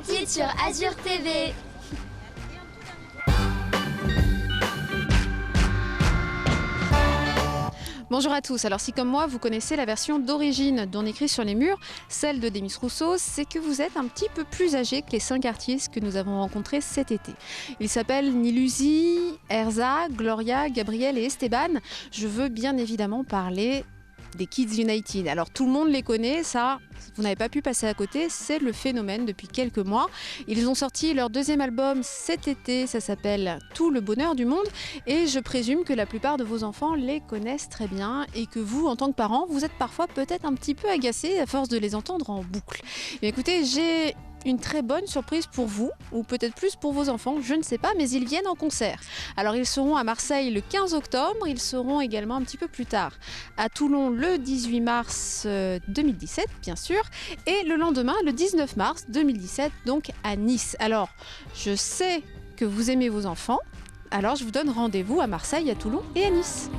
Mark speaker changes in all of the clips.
Speaker 1: United sur Azure TV.
Speaker 2: Bonjour à tous, alors si comme moi vous connaissez la version d'origine d'On écrit sur les murs, celle de Demis Rousseau, c'est que vous êtes un petit peu plus âgés que les 5 artistes que nous avons rencontrés cet été. Ils s'appellent Nilusi, Erza, Gloria, Gabriel et Esteban. Je veux bien évidemment parler des Kids United. Alors tout le monde les connaît, ça vous n'avez pas pu passer à côté, c'est le phénomène depuis quelques mois. Ils ont sorti leur deuxième album cet été, ça s'appelle Tout le bonheur du monde et je présume que la plupart de vos enfants les connaissent très bien et que vous, en tant que parents, vous êtes parfois peut-être un petit peu agacés à force de les entendre en boucle. Mais écoutez, j'ai une très bonne surprise pour vous, ou peut-être plus pour vos enfants, je ne sais pas, mais ils viennent en concert. Alors ils seront à Marseille le 15 octobre, ils seront également un petit peu plus tard à Toulon le 18 mars 2017, bien sûr, et le lendemain, le 19 mars 2017, donc à Nice. Alors, je sais que vous aimez vos enfants, alors je vous donne rendez-vous à Marseille, à Toulon et à Nice.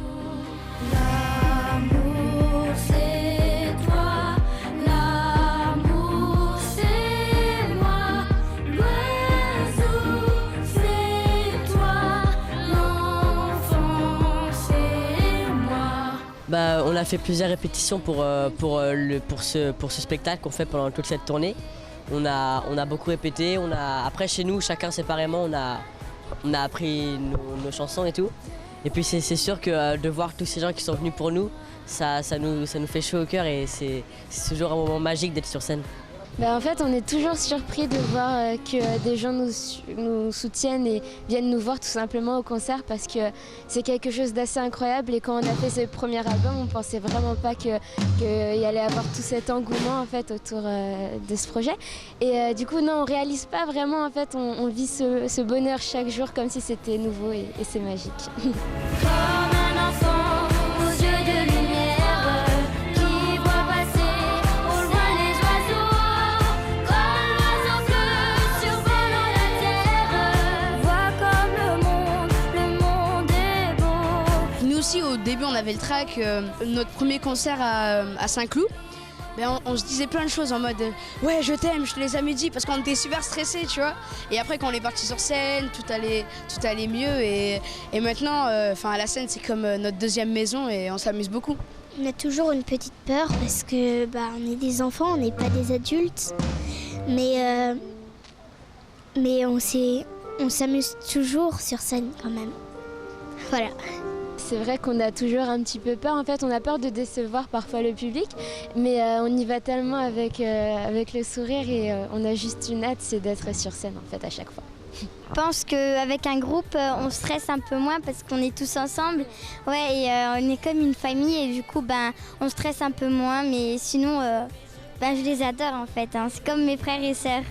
Speaker 3: On a fait plusieurs répétitions pour ce spectacle qu'on fait pendant toute cette tournée. On a beaucoup répété. Après chez nous, chacun séparément, on a appris nos chansons et tout. Et puis c'est sûr que de voir tous ces gens qui sont venus pour nous, ça nous fait chaud au cœur et c'est toujours un moment magique d'être sur scène.
Speaker 4: En fait, on est toujours surpris de voir que des gens nous soutiennent et viennent nous voir tout simplement au concert parce que c'est quelque chose d'assez incroyable et quand on a fait ce premier album, on ne pensait vraiment pas qu'il y allait avoir tout cet engouement en fait, autour de ce projet. Et du coup, non, on ne réalise pas vraiment, en fait, on vit ce bonheur chaque jour comme si c'était nouveau et c'est magique.
Speaker 1: Comme un enfant aux yeux de lumière qui voit passer au loin les oiseaux, comme l'oiseau bleu survolant la terre. Vois comme le monde est beau.
Speaker 5: Nous aussi au début on avait le track, notre premier concert à Saint-Cloud. On se disait plein de choses en mode ouais je t'aime, je te les ai dit parce qu'on était super stressés tu vois. Et après quand on est parti sur scène tout allait mieux et maintenant à la scène c'est comme notre deuxième maison et on s'amuse beaucoup.
Speaker 6: On a toujours une petite peur parce que on est des enfants, on n'est pas des adultes, mais on s'amuse toujours sur scène quand même. Voilà.
Speaker 4: C'est vrai qu'on a toujours un petit peu peur, en fait on a peur de décevoir parfois le public, mais on y va tellement avec le sourire et on a juste une hâte, c'est d'être sur scène en fait à chaque fois.
Speaker 6: Je pense qu'avec un groupe, on stresse un peu moins parce qu'on est tous ensemble. Ouais, et on est comme une famille et du coup, on stresse un peu moins. Mais sinon, je les adore en fait. Hein. C'est comme mes frères et sœurs.